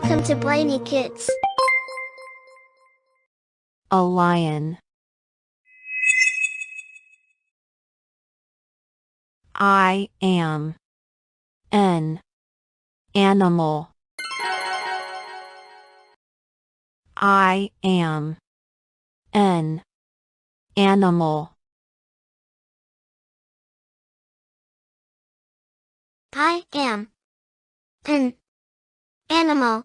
Welcome to Brainy Kids. A lion. I am an animal. I am an animal. I am an animal.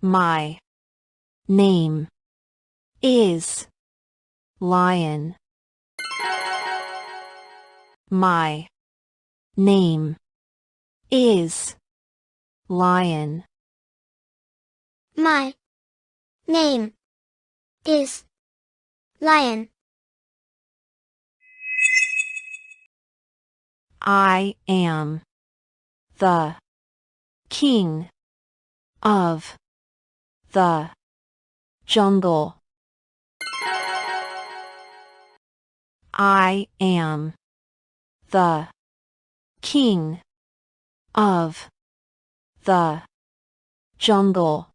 My name is lion. My name is lion. My name is lion. I am the king of the jungle. I am the king of the jungle.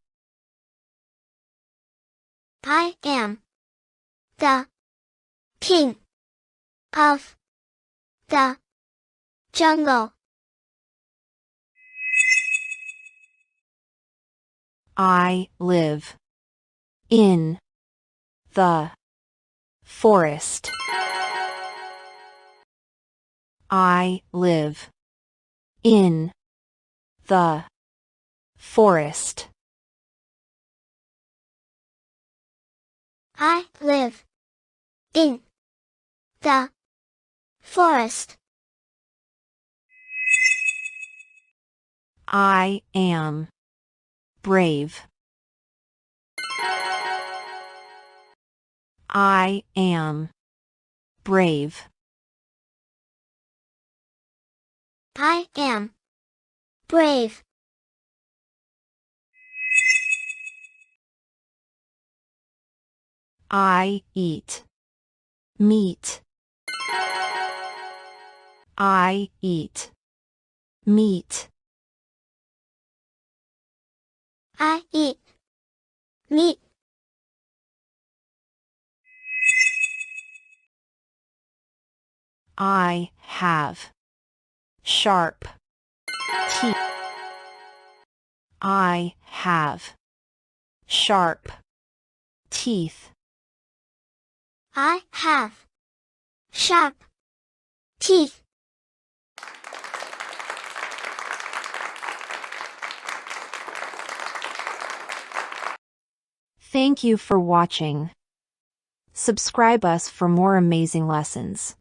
I am the king of the jungle. I live in the forest. I live in the forest. I live in the forest. I am brave. I am brave. I am brave. I eat meat. I eat meat. I eat meat. I have sharp teeth. I have sharp teeth. I have sharp teeth. Thank you for watching. Subscribe us for more amazing lessons.